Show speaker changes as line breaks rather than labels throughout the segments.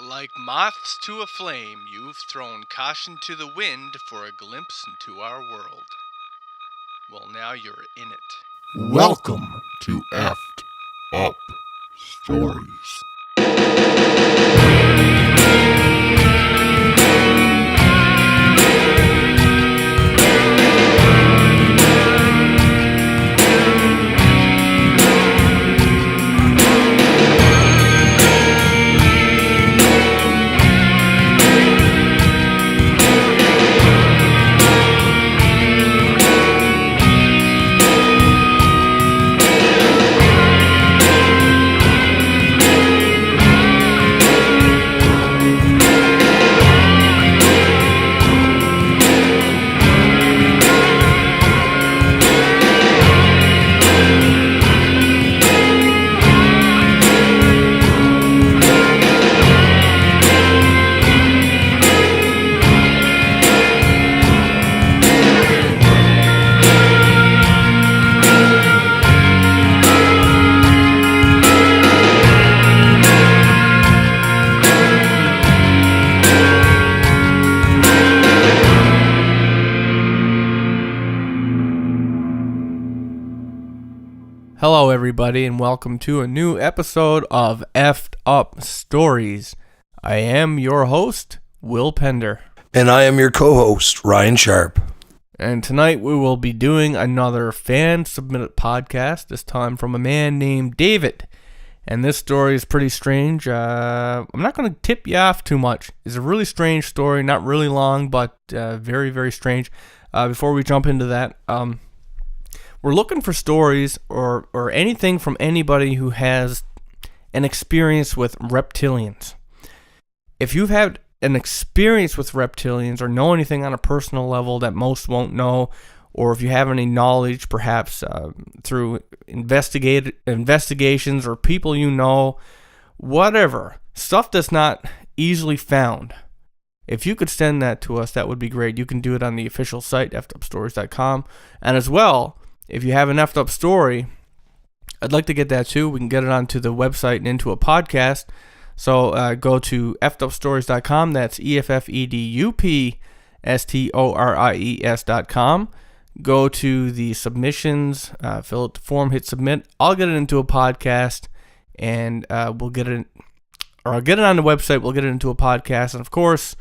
Like moths to a flame, you've thrown caution to the wind for a glimpse into our world. Well, now you're in it.
Welcome to Effed Up Stories.
Hello, everybody, and welcome to a new episode of Effed Up Stories. I am your host, Will Pender.
And I am your co-host, Ryan Sharp.
And tonight we will be doing another fan-submitted podcast, this time from a man named David. And this story is pretty strange. I'm not going to tip you off too much. It's a really strange story, not really long, but very, very strange. Before we jump into that, we're looking for stories or anything from anybody who has an experience with reptilians. If you've had an experience with reptilians or know anything on a personal level that most won't know, or if you have any knowledge perhaps through investigations or people you know, whatever, stuff that's not easily found, if you could send that to us, that would be great. You can do it on the official site, effedupstories.com, and as well, if you have an effed up story, I'd like to get that too. We can get it onto the website and into a podcast. So go to effedupstories.com. That's effedupstories.com. Go to the submissions, fill out the form, hit submit. I'll get it into a podcast, and we'll get it, or I'll get it on the website. We'll get it into a podcast, and of course,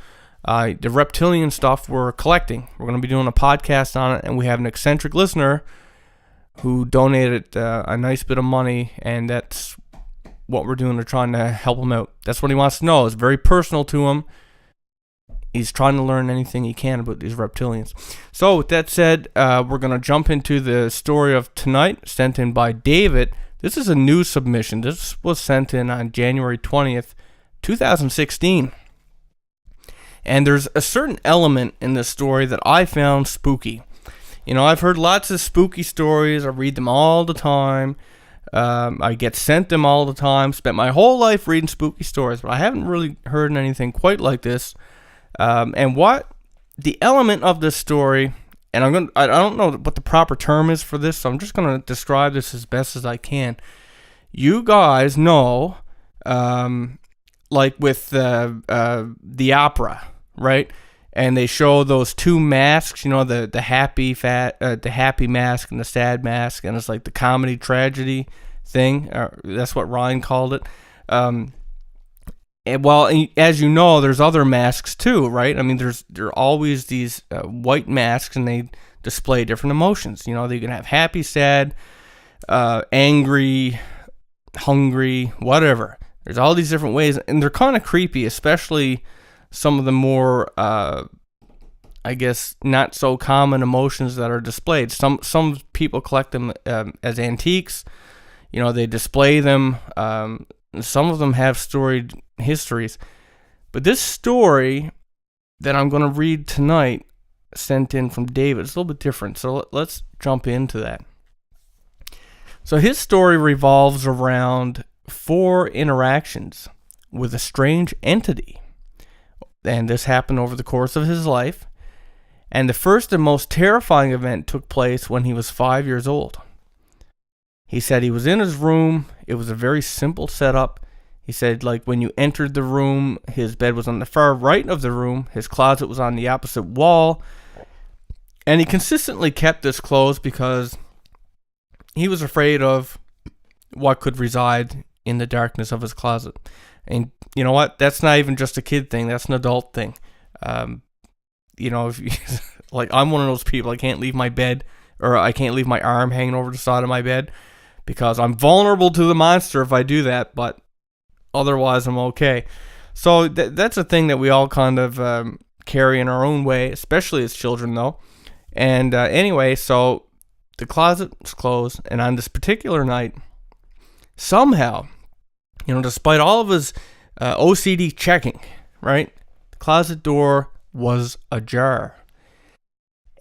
the reptilian stuff we're collecting. We're going to be doing a podcast on it, and we have an eccentric listener who donated a nice bit of money, and that's what we're doing. We're trying to help him out. That's what he wants to know. It's very personal to him. He's trying to learn anything he can about these reptilians. So with that said, we're going to jump into the story of tonight, sent in by David. This is a new submission. This was sent in on January 20th, 2016. And there's a certain element in this story that I found spooky. You know, I've heard lots of spooky stories. I read them all the time. I get sent them all the time. Spent my whole life reading spooky stories, but I haven't really heard anything quite like this. And what the element of this story, and I don't know what the proper term is for this, so I'm just going to describe this as best as I can. You guys know, like with the opera, right? And they show those two masks, you know, the happy mask and the sad mask, and it's like the comedy tragedy thing. That's what Ryan called it. And well, as you know, there's other masks too, right? I mean, there are always these white masks, and they display different emotions. You know, they can have happy, sad, angry, hungry, whatever. There's all these different ways, and they're kind of creepy, especially some of the more, I guess, not so common emotions that are displayed. Some people collect them as antiques. You know, they display them. Some of them have storied histories. But this story that I'm going to read tonight, sent in from David, is a little bit different. So let's jump into that. So his story revolves around 4 interactions with a strange entity. And this happened over the course of his life. And the first and most terrifying event took place when he was 5 years old. He said he was in his room. It was a very simple setup. He said, like, when you entered the room, his bed was on the far right of the room. His closet was on the opposite wall. And he consistently kept this closed because he was afraid of what could reside in the darkness of his closet. And you know what? That's not even just a kid thing. That's an adult thing. If you, like, I'm one of those people. I can't leave my bed, or I can't leave my arm hanging over the side of my bed because I'm vulnerable to the monster if I do that. But otherwise, I'm okay. So that's a thing that we all kind of carry in our own way, especially as children, though. And anyway, so the closet was closed, and on this particular night, somehow, despite all of his OCD checking, right, the closet door was ajar.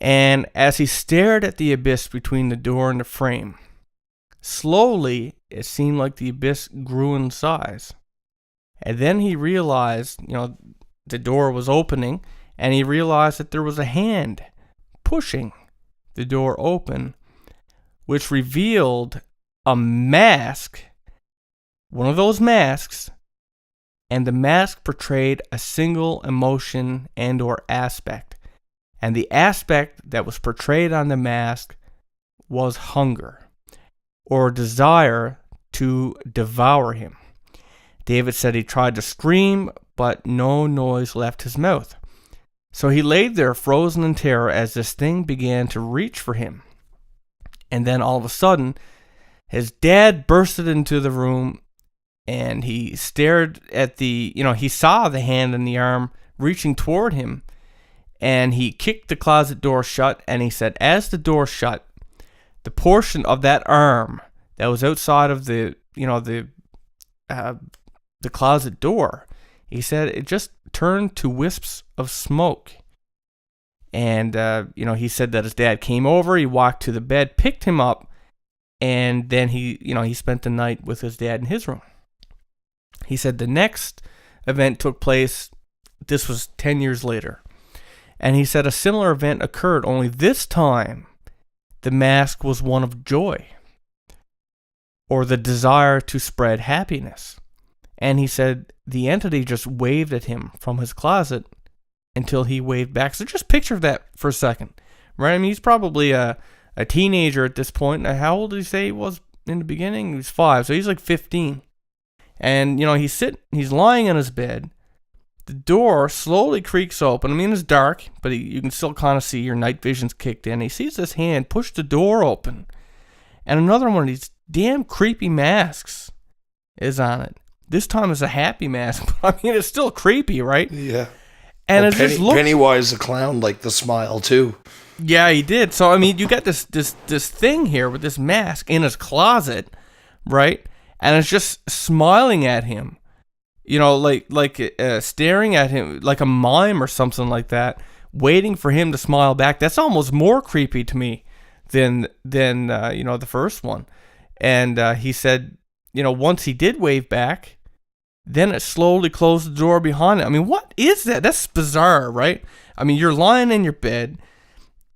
And as he stared at the abyss between the door and the frame, slowly it seemed like the abyss grew in size. And then he realized, the door was opening, and he realized that there was a hand pushing the door open, which revealed a mask, one of those masks, and the mask portrayed a single emotion and or aspect. And the aspect that was portrayed on the mask was hunger, or desire to devour him. David said he tried to scream, but no noise left his mouth. So he laid there frozen in terror as this thing began to reach for him. And then all of a sudden, his dad bursted into the room, and he stared at he saw the hand and the arm reaching toward him, and he kicked the closet door shut, and he said, as the door shut, the portion of that arm that was outside of the closet door, he said it just turned to wisps of smoke. And, he said that his dad came over, he walked to the bed, picked him up, and then he spent the night with his dad in his room. He said the next event took place, this was 10 years later. And he said a similar event occurred, only this time the mask was one of joy, or the desire to spread happiness. And he said the entity just waved at him from his closet until he waved back. So just picture that for a second, right? I mean, he's probably a teenager at this point. How old did he say he was in the beginning? He was 5, so he's like 15. And, he's lying in his bed. The door slowly creaks open. I mean, it's dark, but you can still kind of see your night vision's kicked in. He sees this hand push the door open, and another one of these damn creepy masks is on it. This time it's a happy mask, but I mean, it's still creepy, right?
Yeah.
And
well,
it just looks...
Pennywise the clown liked the smile too.
Yeah, he did. So I mean, you got this thing here with this mask in his closet, right? And it's just smiling at him, staring at him like a mime or something like that, waiting for him to smile back. That's almost more creepy to me than the first one. And he said, once he did wave back, then it slowly closed the door behind him. I mean, what is that? That's bizarre, right? I mean, you're lying in your bed.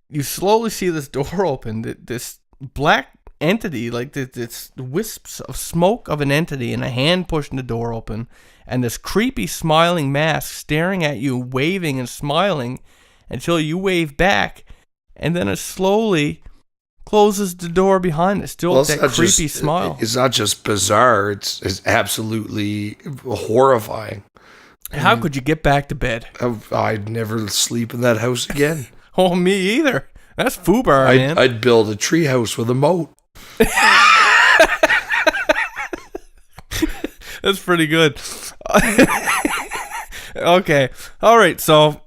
You slowly see this door open. This black entity, like this wisps of smoke of an entity, and a hand pushing the door open, and this creepy smiling mask staring at you, waving and smiling until you wave back, and then it slowly closes the door behind it, still with that creepy smile.
It's not just bizarre, it's absolutely horrifying.
How could you get back to bed?
I'd never sleep in that house again.
Oh, me either. That's foobar, man.
I'd build a tree house with a moat.
That's pretty good. Okay. All right. So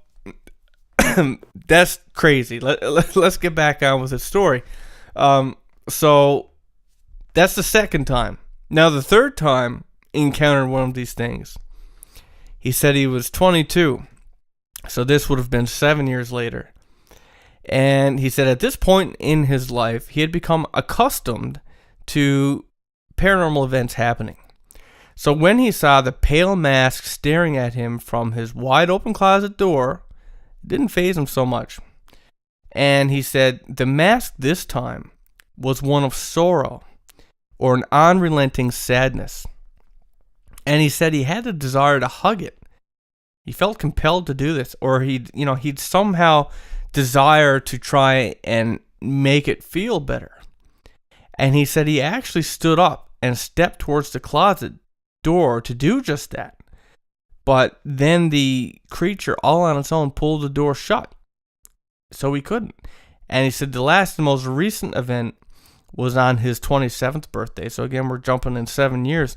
that's crazy. Let's get back on with the story. So that's the second time. Now the third time he encountered one of these things. He said he was 22. So this would have been 7 years later. And he said at this point in his life, he had become accustomed to paranormal events happening. So when he saw the pale mask staring at him from his wide open closet door, it didn't faze him so much. And he said the mask this time was one of sorrow, or an unrelenting sadness. And he said he had a desire to hug it. He felt compelled to do this, or he'd somehow desire to try and make it feel better. And he said he actually stood up and stepped towards the closet door to do just that. But then the creature, all on its own, pulled the door shut. So he couldn't. And he said the most recent event was on his 27th birthday. So again, we're jumping in 7 years.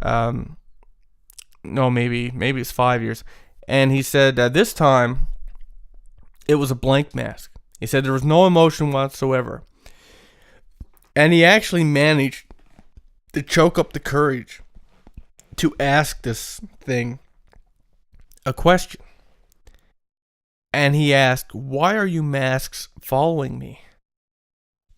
No, maybe it's 5 years. And he said this time it was a blank mask. He said there was no emotion whatsoever. And he actually managed to choke up the courage to ask this thing a question. And he asked, "Why are you masks following me?"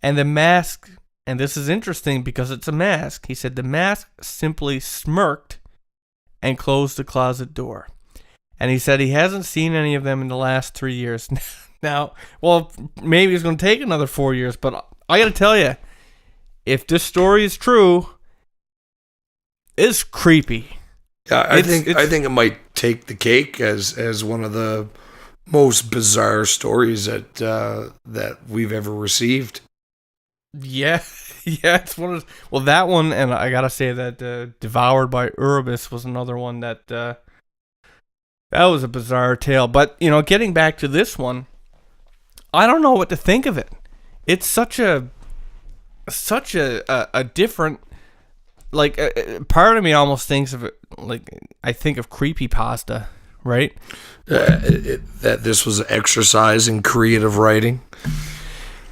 And the mask, and this is interesting because it's a mask, he said the mask simply smirked and closed the closet door. And he said he hasn't seen any of them in the last 3 years. Now, well, maybe it's going to take another 4 years, but I got to tell you, if this story is true, it's creepy.
Yeah, I think it might take the cake as one of the most bizarre stories that we've ever received.
Yeah, it's one of that one, and I gotta say that Devoured by Erebus was another one that was a bizarre tale. But getting back to this one, I don't know what to think of it. It's such a different, like, part of me almost thinks of it like I think of creepypasta, right?
That this was an exercise in creative writing.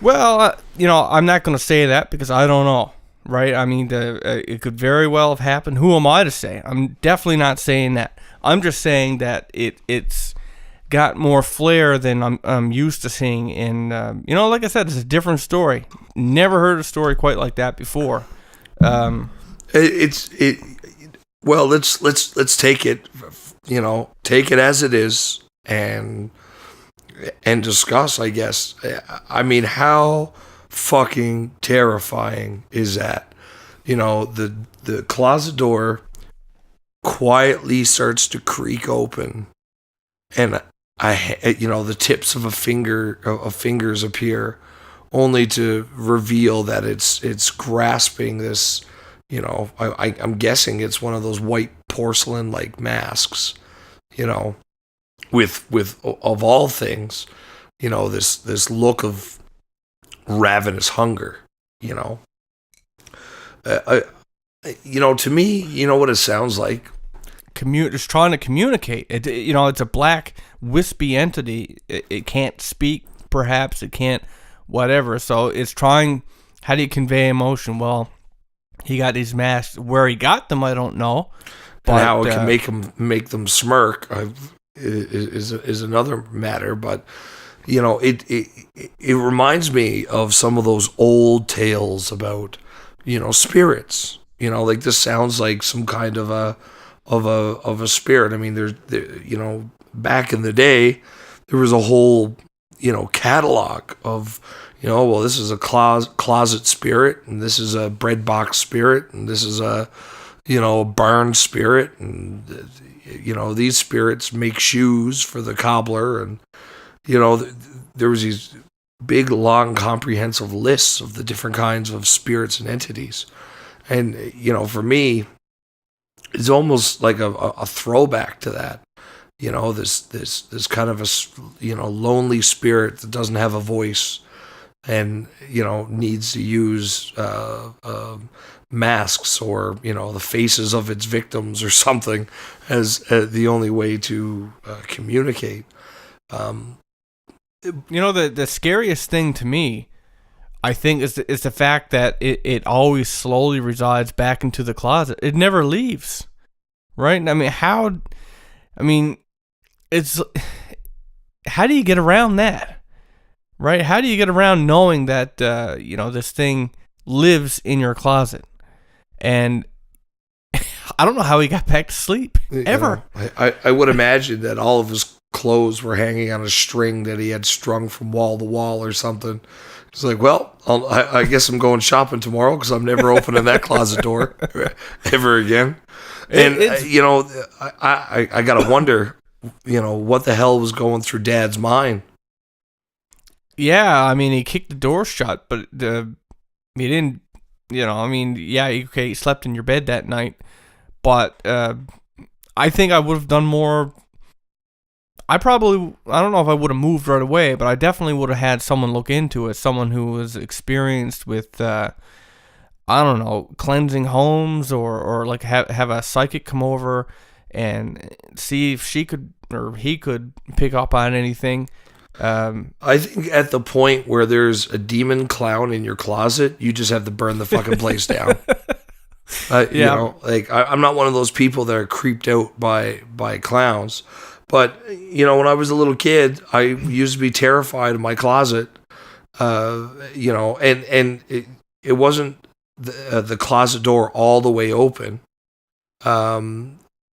Well, I'm not going to say that because I don't know, right? I mean, it could very well have happened. Who am I to say? I'm definitely not saying that. I'm just saying that it's got more flair than I'm used to seeing in, like I said, it's a different story. Never heard a story quite like that before.
Well, let's take it, take it as it is and discuss, I guess. I mean, how fucking terrifying is that? The closet door quietly starts to creak open, and the tips of fingers appear, only to reveal that it's grasping this. I'm guessing it's one of those white porcelain like masks. With of all things, this look of ravenous hunger. To me, what it sounds like.
It's trying to communicate. It's a black, wispy entity. It can't speak, perhaps. It can't, whatever. So it's trying. How do you convey emotion? Well, he got these masks. Where he got them, I don't know.
But and how it can make them smirk is another matter. But it reminds me of some of those old tales about spirits. Like this sounds like some kind of a spirit. I mean, there's back in the day, there was a whole catalog of well, this is a closet spirit, and this is a bread box spirit, and this is a barn spirit, and these spirits make shoes for the cobbler, and there was these big, long, comprehensive lists of the different kinds of spirits and entities. And for me, it's almost like a throwback to that. This kind of a lonely spirit that doesn't have a voice, and needs to use masks or the faces of its victims or something as the only way to communicate.
The scariest thing to me, I think, is the fact that it always slowly resides back into the closet. It never leaves, right? How do you get around that? Right? How do you get around knowing that, this thing lives in your closet? And I don't know how he got back to sleep, ever.
I would imagine that all of his clothes were hanging on a string that he had strung from wall to wall or something. He's like, well, I guess I'm going shopping tomorrow because I'm never opening that closet door ever again. And, I got to wonder, what the hell was going through Dad's mind.
Yeah, I mean, he kicked the door shut, but he didn't, he slept in your bed that night. But I think I would have done more. I don't know if I would have moved right away, but I definitely would have had someone look into it, someone who was experienced with, cleansing homes or like have a psychic come over and see if she could or he could pick up on anything.
I think at the point where there's a demon clown in your closet, you just have to burn the fucking place down. I'm not one of those people that are creeped out by clowns. But, when I was a little kid, I used to be terrified of my closet, and it wasn't the closet door all the way open.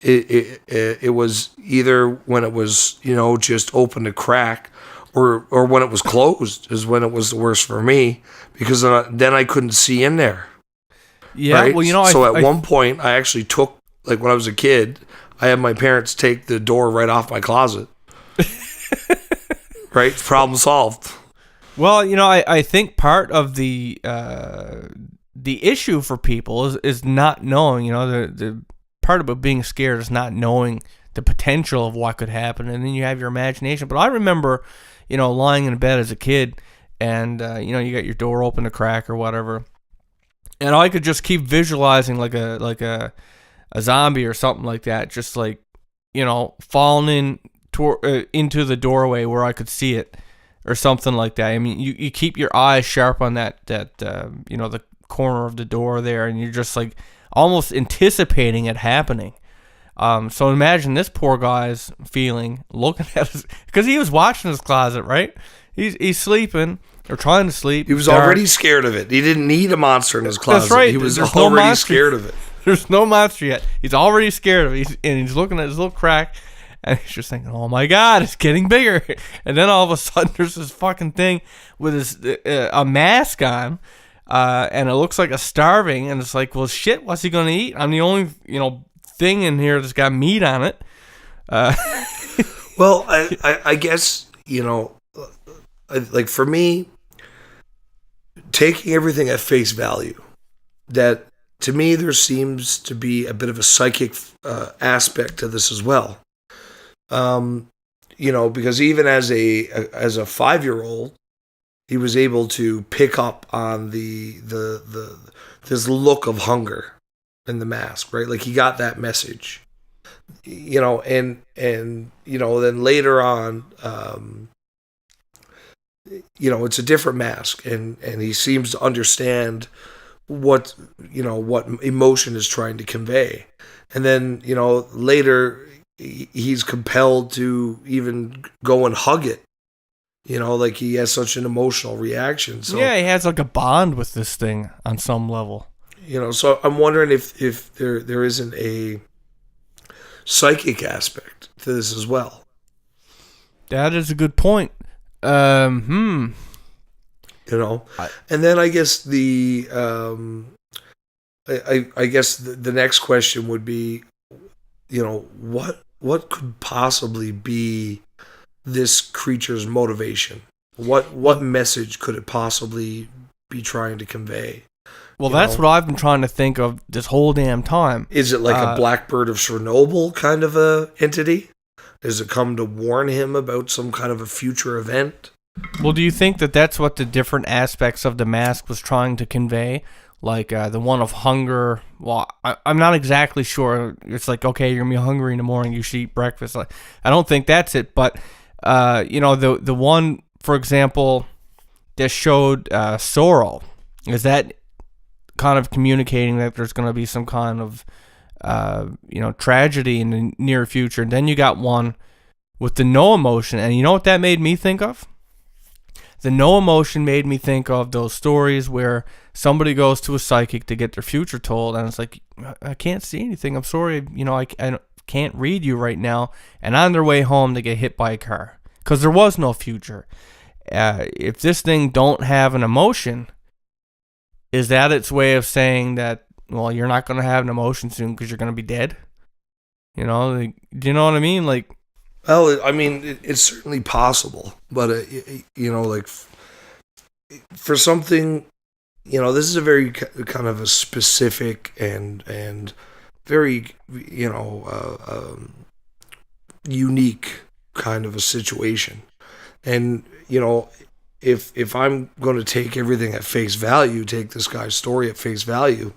It was either when it was, just open to crack or when it was closed is when it was the worst for me because then I couldn't see in there.
Yeah,
right?
well,
So at one point, I actually took, like when I was a kid, I had my parents take the door right off my closet. Right? Problem solved.
Well, I think part of the issue for people is not knowing, the part about being scared is not knowing the potential of what could happen, and then you have your imagination. But I remember, lying in bed as a kid, and, you got your door open to crack or whatever, and I could just keep visualizing like a zombie or something like that, just like, falling into the doorway where I could see it or something like that. I mean, you keep your eyes sharp on that the corner of the door there, and you're just like almost anticipating it happening. So imagine this poor guy's feeling looking at his, because he was watching his closet, right? He's sleeping or trying to sleep.
He was already scared of it. He didn't need a monster in his closet.
That's right.
He was
There's
already scared of it.
There's no monster yet. He's already scared of it. He's looking at his little crack, and he's just thinking, oh my God, it's getting bigger. And then all of a sudden, there's this fucking thing with a mask on, and it looks like a starving, and it's like, well, shit, what's he going to eat? I'm the only, thing in here that's got meat on it.
Well, I guess, like for me, taking everything at face value, that to me there seems to be a bit of a psychic aspect to this as well. Because even as a 5-year-old, he was able to pick up on this look of hunger in the mask, right? Like he got that message, and then later on, it's a different mask, and he seems to understand what emotion is trying to convey. And then, later he's compelled to even go and hug it, like he has such an emotional reaction. So
yeah, he has like a bond with this thing on some level.
So I'm wondering if there isn't a psychic aspect to this as well.
That is a good point.
And then I guess I guess the next question would be, what could possibly be this creature's motivation? What message could it possibly be trying to convey?
Well, that's what I've been trying to think of this whole damn time.
Is it like a Blackbird of Chernobyl kind of a entity? Does it come to warn him about some kind of a future event?
Well, do you think that that's what the different aspects of the mask was trying to convey? Like the one of hunger. Well, I'm not exactly sure. It's like, okay, you're going to be hungry in the morning, you should eat breakfast. Like, I don't think that's it. But, the one, for example, that showed sorrow, is that kind of communicating that there's going to be some kind of, tragedy in the near future. And then you got one with the no emotion. And you know what that made me think of? The no emotion made me think of those stories where somebody goes to a psychic to get their future told, and it's like, I can't see anything. I'm sorry, I can't read you right now, and on their way home they get hit by a car because there was no future. If this thing don't have an emotion, is that its way of saying that, well, you're not going to have an emotion soon because you're going to be dead? You know, like, do you know what I mean? Like,
well, I mean, it's certainly possible, but like for something, this is a very kind of a specific and very, unique kind of a situation. And, if I'm going to take everything at face value, take this guy's story at face value,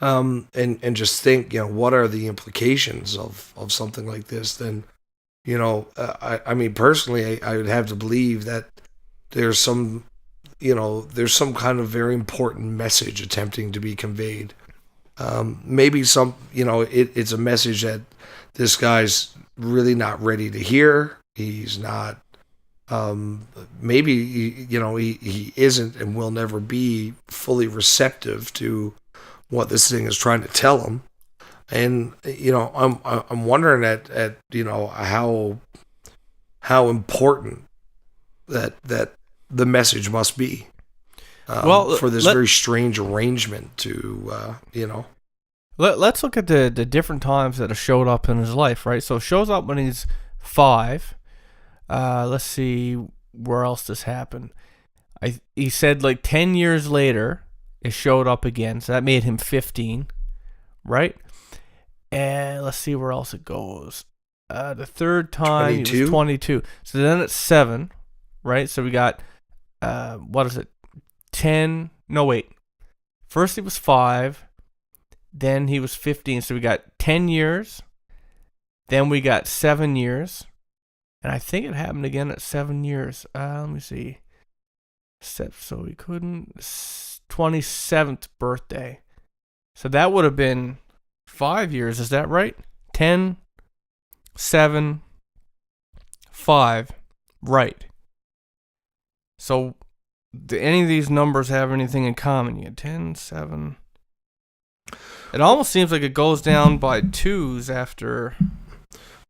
and just think, what are the implications of something like this, then, I mean, personally, I would have to believe that there's some kind of very important message attempting to be conveyed. Maybe it's a message that this guy's really not ready to hear. He's not, maybe, he isn't and will never be fully receptive to what this thing is trying to tell him. And, I'm wondering at how important that the message must be. For this very strange arrangement to,
Let's look at the different times that it showed up in his life, right? So it shows up when he's 5. Let's see where else this happened. He said like 10 years later, it showed up again. So that made him 15, right? And let's see where else it goes. The third time,
22?
he was 22. So then it's 7, right? So we got, 10? No, wait. First he was 5. Then he was 15. So we got 10 years. Then we got 7 years. And I think it happened again at 7 years. Let me see. So he couldn't. 27th birthday. So that would have been 5 years. Is that right? 10, 7, 5. Right. So do any of these numbers have anything in common? You had 10, 7. It almost seems like it goes down by 2s after.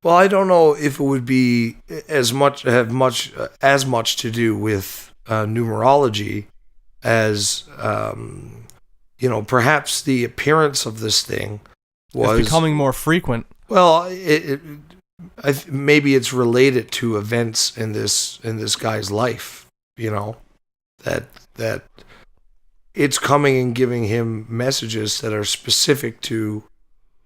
Well, I don't know if it would be as much to do with numerology as perhaps the appearance of this thing was
it's becoming more frequent.
Well, maybe it's related to events in this guy's life. That it's coming and giving him messages that are specific to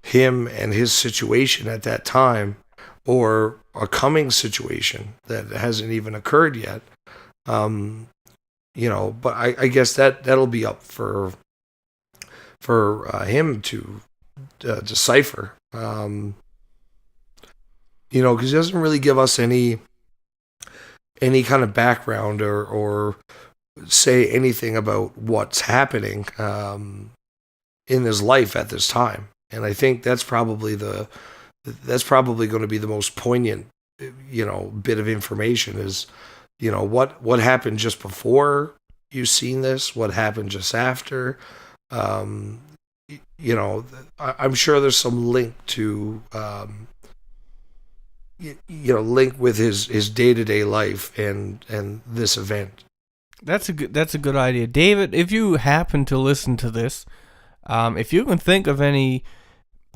him and his situation at that time, or a coming situation that hasn't even occurred yet. But I guess that'll be up for him to decipher. Because he doesn't really give us any kind of background or say anything about what's happening in his life at this time. And I think that's probably going to be the most poignant, bit of information is, what happened just before you seen this, what happened just after. I'm sure there's some link to, link with his day-to-day life and this event.
That's a good idea, David. If you happen to listen to this, if you can think of any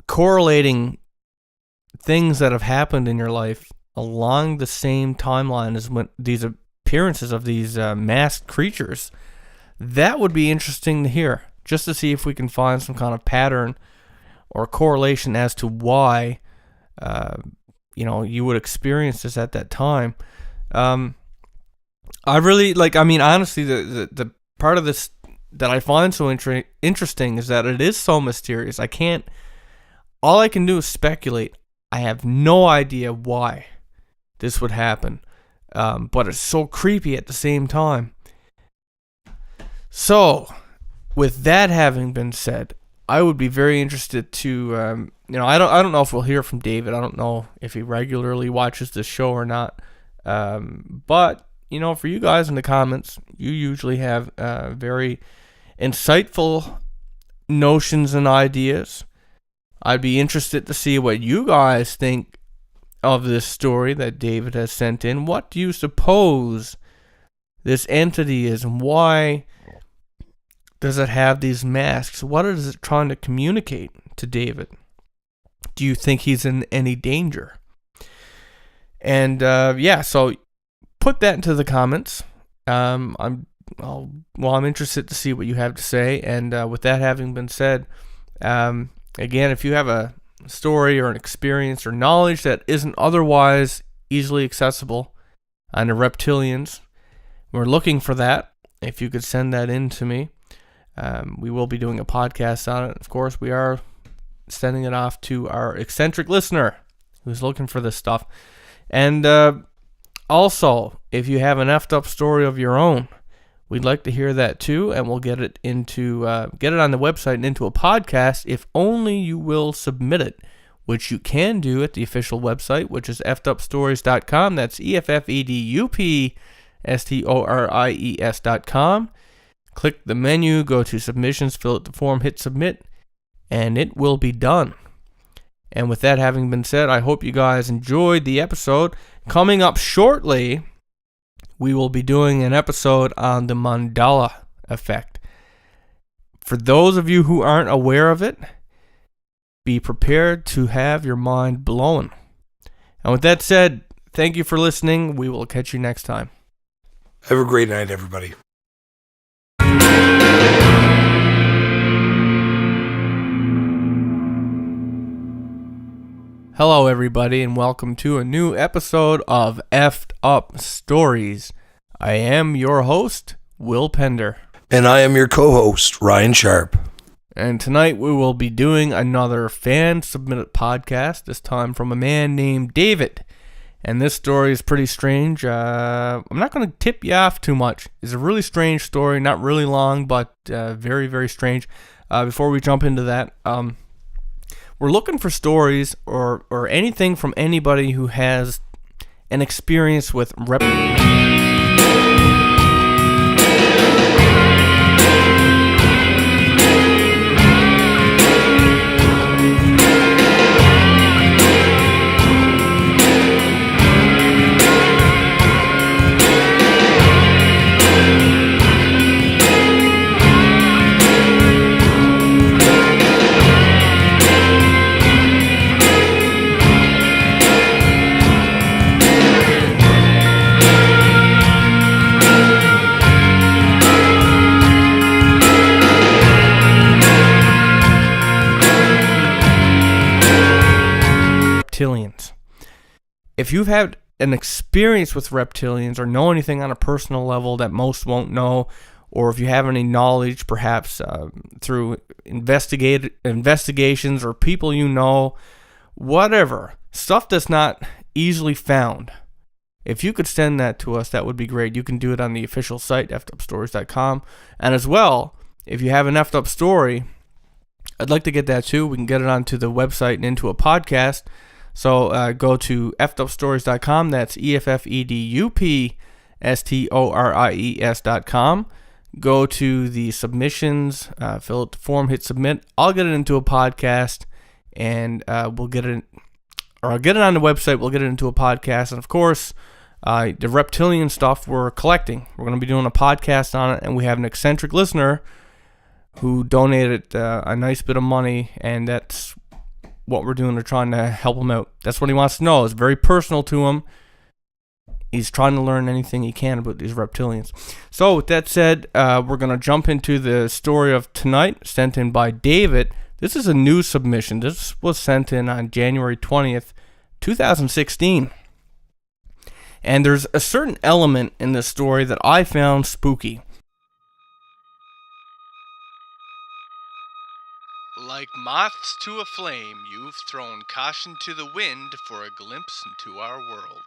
correlating things that have happened in your life along the same timeline as when these appearances of these masked creatures, that would be interesting to hear, just to see if we can find some kind of pattern or correlation as to why you would experience this at that time. I really honestly, the part of this that I find so interesting is that it is so mysterious. All I can do is speculate. I have no idea why this would happen, but it's so creepy at the same time. So, with that having been said, I would be very interested to, I don't know if we'll hear from David. I don't know if he regularly watches this show or not, but for you guys in the comments, you usually have very insightful notions and ideas. I'd be interested to see what you guys think of this story that David has sent in. What do you suppose this entity is, and why does it have these masks? What is it trying to communicate to David? Do you think he's in any danger? And so put that into the comments. I'm interested to see what you have to say. And with that having been said, again, if you have a story or an experience or knowledge that isn't otherwise easily accessible on the reptilians, we're looking for that. If you could send that in to me, we will be doing a podcast on it. Of course, we are sending it off to our eccentric listener who's looking for this stuff. And also, if you have an effed up story of your own, we'd like to hear that too, and we'll get it on the website and into a podcast if only you will submit it, which you can do at the official website, which is effedupstories.com. That's EFFEDUPSTORIES.com. Click the menu, go to submissions, fill out the form, hit submit, and it will be done. And with that having been said, I hope you guys enjoyed the episode. Coming up shortly, we will be doing an episode on the Mandela effect. For those of you who aren't aware of it, be prepared to have your mind blown. And with that said, thank you for listening. We will catch you next time.
Have a great night, everybody.
Hello, everybody, and welcome to a new episode of Effed Up Stories. I am your host, Will Pender.
And I am your co-host, Ryan Sharp.
And tonight we will be doing another fan-submitted podcast, this time from a man named David. And this story is pretty strange. I'm not going to tip you off too much. It's a really strange story, not really long, but very, very strange. Before we jump into that, we're looking for stories or anything from anybody who has an experience with reptilians. If you've had an experience with reptilians or know anything on a personal level that most won't know, or if you have any knowledge perhaps through investigations or people you know, whatever, stuff that's not easily found, if you could send that to us, that would be great. You can do it on the official site, effedupstories.com. And as well, if you have an effed up story, I'd like to get that too. We can get it onto the website and into a podcast. So go to effedupstories.com. That's EFFEDUPSTORIES.com. Go to the submissions, fill out the form, hit submit. I'll get it into a podcast, and we'll get it, or I'll get it on the website. We'll get it into a podcast, and of course, the reptilian stuff we're collecting. We're going to be doing a podcast on it, and we have an eccentric listener who donated a nice bit of money, and that's what we're doing. We're trying to help him out. That's what he wants to know. It's very personal to him. He's trying to learn anything he can about these reptilians. So with that said, we're going to jump into the story of tonight, sent in by David. This is a new submission. This was sent in on January 20th, 2016. And there's a certain element in this story that I found spooky.
Like moths to a flame, you've thrown caution to the wind for a glimpse into our world.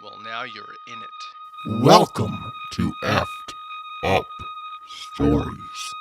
Well, now you're in it.
Welcome to Effed Up Stories.